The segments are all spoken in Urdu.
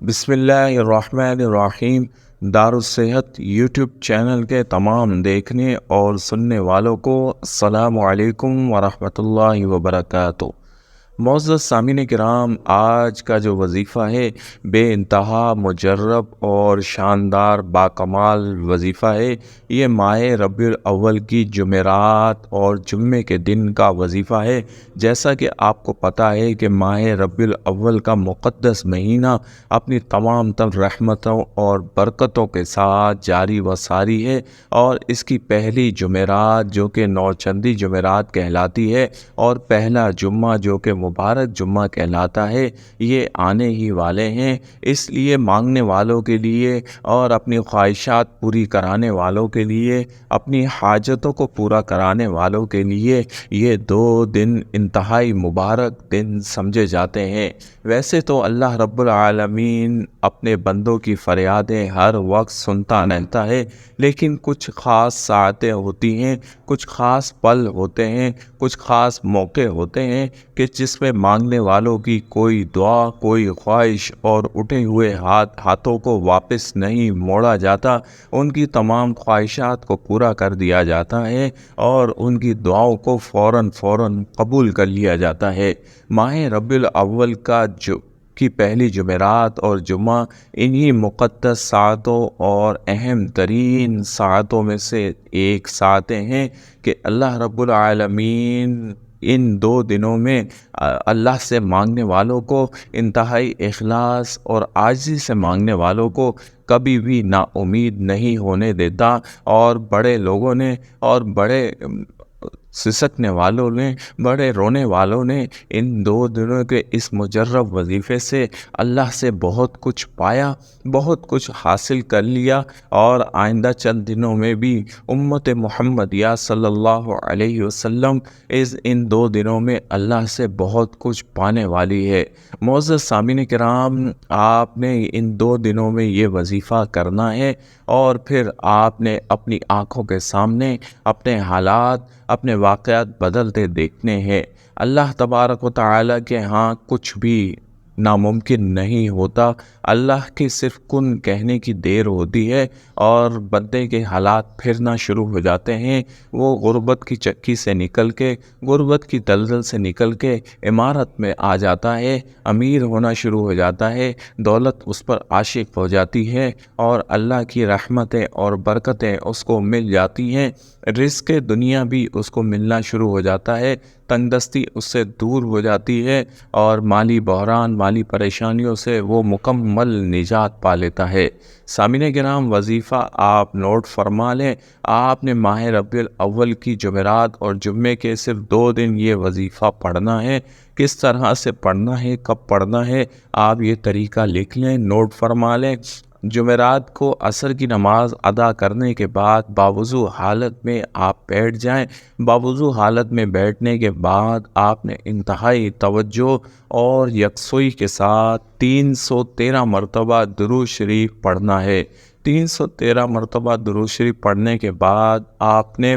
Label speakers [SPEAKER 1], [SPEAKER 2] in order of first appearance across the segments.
[SPEAKER 1] بسم اللہ الرحمن الرحیم۔ دارالصحت یوٹیوب چینل کے تمام دیکھنے اور سننے والوں کو السلام علیکم ورحمۃ اللہ وبرکاتہ۔ معزز سامعین کرام، آج کا جو وظیفہ ہے بے انتہا مجرب اور شاندار باکمال وظیفہ ہے۔ یہ ماہ ربیع الاول کی جمعرات اور جمعے کے دن کا وظیفہ ہے۔ جیسا کہ آپ کو پتہ ہے کہ ماہ ربیع الاول کا مقدس مہینہ اپنی تمام تر رحمتوں اور برکتوں کے ساتھ جاری و ساری ہے، اور اس کی پہلی جمعرات جو کہ نوچندی جمعرات کہلاتی ہے اور پہلا جمعہ جو کہ مبارک جمعہ کہلاتا ہے، یہ آنے ہی والے ہیں۔ اس لیے مانگنے والوں کے لیے اور اپنی خواہشات پوری کرانے والوں کے لیے، اپنی حاجتوں کو پورا کرانے والوں کے لیے یہ دو دن انتہائی مبارک دن سمجھے جاتے ہیں۔ ویسے تو اللہ رب العالمین اپنے بندوں کی فریادیں ہر وقت سنتا رہتا ہے، لیکن کچھ خاص ساعتیں ہوتی ہیں، کچھ خاص پل ہوتے ہیں، کچھ خاص موقع ہوتے ہیں کہ جس میں مانگنے والوں کی کوئی دعا، کوئی خواہش اور اٹھے ہوئے ہاتھوں کو واپس نہیں موڑا جاتا، ان کی تمام خواہشات کو پورا کر دیا جاتا ہے اور ان کی دعاؤں کو فوراً قبول کر لیا جاتا ہے۔ ماہ ربیع الاول کی پہلی جمعرات اور جمعہ انہی مقدس ساعتوں اور اہم ترین ساعتوں میں سے ایک ساعتیں ہیں کہ اللہ رب العالمین ان دو دنوں میں اللہ سے مانگنے والوں کو، انتہائی اخلاص اور عاجزی سے مانگنے والوں کو کبھی بھی نا امید نہیں ہونے دیتا، اور بڑے لوگوں نے اور بڑے سسکنے والوں نے، بڑے رونے والوں نے ان دو دنوں کے اس مجرب وظیفے سے اللہ سے بہت کچھ پایا، بہت کچھ حاصل کر لیا، اور آئندہ چند دنوں میں بھی امت محمدیہ صلی اللہ علیہ وسلم ان دو دنوں میں اللہ سے بہت کچھ پانے والی ہے۔ معزز سامعین کرام، آپ نے ان دو دنوں میں یہ وظیفہ کرنا ہے، اور پھر آپ نے اپنی آنکھوں کے سامنے اپنے حالات، اپنے واقعات بدلتے دیکھنے ہیں۔ اللہ تبارک و تعالیٰ کے ہاں کچھ بھی ناممکن نہیں ہوتا۔ اللہ کی صرف کن کہنے کی دیر ہوتی ہے اور بندے کے حالات پھرنا شروع ہو جاتے ہیں۔ وہ غربت کی چکی سے نکل کے، غربت کی دلدل سے نکل کے عمارت میں آ جاتا ہے، امیر ہونا شروع ہو جاتا ہے، دولت اس پر عاشق ہو جاتی ہے، اور اللہ کی رحمتیں اور برکتیں اس کو مل جاتی ہیں۔ رزق دنیا بھی اس کو ملنا شروع ہو جاتا ہے، تنگ دستی اس سے دور ہو جاتی ہے، اور مالی بحران، مالی پریشانیوں سے وہ مکمل نجات پا لیتا ہے۔ سامعین کرام، وظیفہ آپ نوٹ فرما لیں۔ آپ نے ماہ ربیع الاول کی جمعرات اور جمعے کے صرف 2 دن یہ وظیفہ پڑھنا ہے۔ کس طرح سے پڑھنا ہے، کب پڑھنا ہے، آپ یہ طریقہ لکھ لیں، نوٹ فرما لیں۔ جمعرات کو عصر کی نماز ادا کرنے کے بعد باوضو حالت میں آپ بیٹھ جائیں۔ باوضو حالت میں بیٹھنے کے بعد آپ نے انتہائی توجہ اور یکسوئی کے ساتھ 313 مرتبہ درود شریف پڑھنا ہے۔ 313 مرتبہ درود شریف پڑھنے کے بعد آپ نے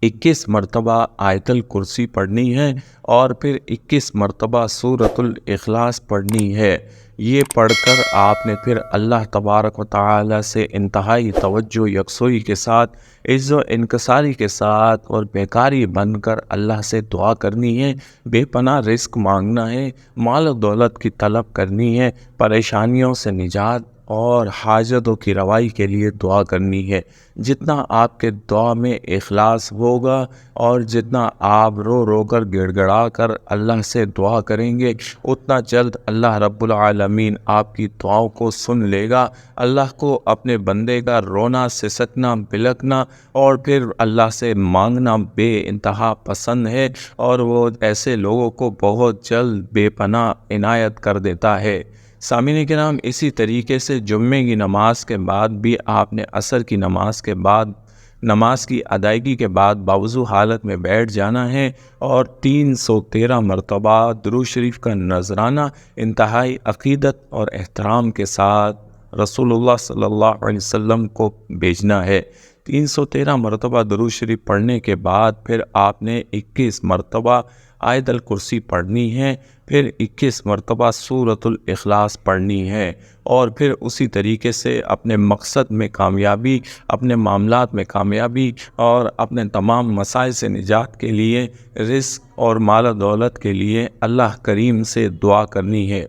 [SPEAKER 1] 21 مرتبہ آیت الکرسی پڑھنی ہے، اور پھر 21 مرتبہ سورۃ الاخلاص پڑھنی ہے۔ یہ پڑھ کر آپ نے پھر اللہ تبارک و تعالی سے انتہائی توجہ، یکسوئی کے ساتھ، عز و انکساری کے ساتھ اور بیکاری بن کر اللہ سے دعا کرنی ہے، بے پناہ رزق مانگنا ہے، مال و دولت کی طلب کرنی ہے، پریشانیوں سے نجات اور حاجتوں کی روائی کے لیے دعا کرنی ہے۔ جتنا آپ کے دعا میں اخلاص ہوگا اور جتنا آپ رو رو کر گڑ گڑا کر اللہ سے دعا کریں گے، اتنا جلد اللہ رب العالمین آپ کی دعاؤں کو سن لے گا۔ اللہ کو اپنے بندے کا رونا، سسکنا، بلکنا اور پھر اللہ سے مانگنا بے انتہا پسند ہے، اور وہ ایسے لوگوں کو بہت جلد بے پناہ عنایت کر دیتا ہے۔ سامعین کرام، اسی طریقے سے جمعے کی نماز کے بعد بھی آپ نے عصر کی نماز کے بعد، نماز کی ادائیگی کے بعد باوضو حالت میں بیٹھ جانا ہے، اور 313 مرتبہ درود شریف کا نذرانہ انتہائی عقیدت اور احترام کے ساتھ رسول اللہ صلی اللہ علیہ وسلم کو بھیجنا ہے۔ 313 مرتبہ درود شریف پڑھنے کے بعد پھر آپ نے 21 مرتبہ آیت الکرسی پڑھنی ہے، پھر 21 مرتبہ سورۃ الاخلاص پڑھنی ہے، اور پھر اسی طریقے سے اپنے مقصد میں کامیابی، اپنے معاملات میں کامیابی اور اپنے تمام مسائل سے نجات کے لیے، رزق اور مال و دولت کے لیے اللہ کریم سے دعا کرنی ہے۔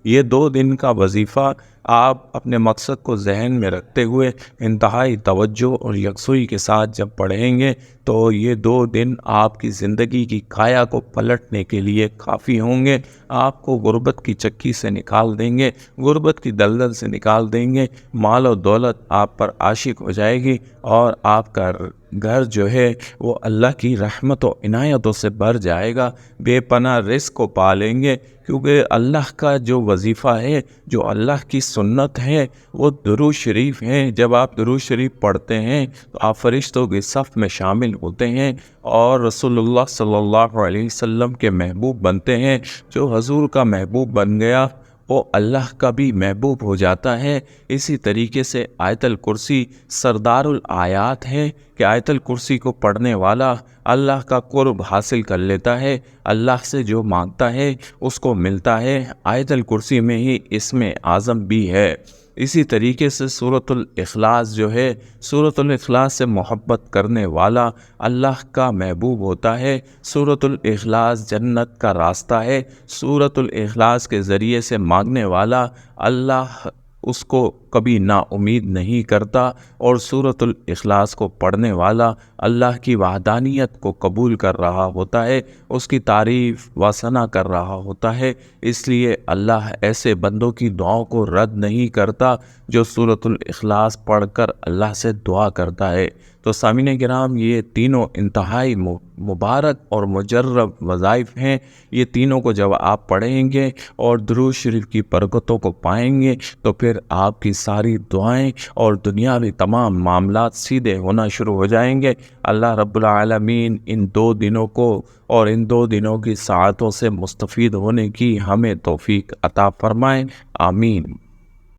[SPEAKER 1] یہ 2 دن کا وظیفہ آپ اپنے مقصد کو ذہن میں رکھتے ہوئے انتہائی توجہ اور یکسوئی کے ساتھ جب پڑھیں گے تو یہ 2 دن آپ کی زندگی کی کایا کو پلٹنے کے لیے کافی ہوں گے۔ آپ کو غربت کی چکی سے نکال دیں گے، غربت کی دلدل سے نکال دیں گے، مال و دولت آپ پر عاشق ہو جائے گی، اور آپ کا گھر جو ہے وہ اللہ کی رحمت و عنایتوں سے بھر جائے گا، بے پناہ رزق کو پالیں گے، کیونکہ اللہ کا جو وظیفہ ہے، جو اللہ کی سنت ہے، وہ درود شریف ہے۔ جب آپ درود شریف پڑھتے ہیں تو آپ فرشتوں کے صف میں شامل ہوتے ہیں اور رسول اللہ صلی اللہ علیہ وسلم کے محبوب بنتے ہیں۔ جو حضور کا محبوب بن گیا وہ اللہ کا بھی محبوب ہو جاتا ہے۔ اسی طریقے سے آیت الکرسی سردار الآیات ہے کہ آیت الکرسی کو پڑھنے والا اللہ کا قرب حاصل کر لیتا ہے، اللہ سے جو مانگتا ہے اس کو ملتا ہے۔ آیت الکرسی میں ہی اسم اعظم بھی ہے۔ اسی طریقے سے سورۃ الاخلاص جو ہے، سورۃ الاخلاص سے محبت کرنے والا اللہ کا محبوب ہوتا ہے۔ سورۃ الاخلاص جنت کا راستہ ہے۔ سورۃ الاخلاص کے ذریعے سے مانگنے والا اللہ اس کو کبھی نا امید نہیں کرتا، اور سورۃ الاخلاص کو پڑھنے والا اللہ کی وحدانیت کو قبول کر رہا ہوتا ہے، اس کی تعریف و ثنا کر رہا ہوتا ہے۔ اس لیے اللہ ایسے بندوں کی دعاؤں کو رد نہیں کرتا جو سورۃ الاخلاص پڑھ کر اللہ سے دعا کرتا ہے۔ تو سامعین کرام، یہ تینوں انتہائی مبارک اور مجرب وظائف ہیں۔ یہ تینوں کو جب آپ پڑھیں گے اور درود شریف کی برکتوں کو پائیں گے تو پھر آپ کی ساری دعائیں اور دنیاوی تمام معاملات سیدھے ہونا شروع ہو جائیں گے۔ اللہ رب العالمین ان 2 دنوں کو اور ان 2 دنوں کی ساعتوں سے مستفید ہونے کی ہمیں توفیق عطا فرمائیں، آمین۔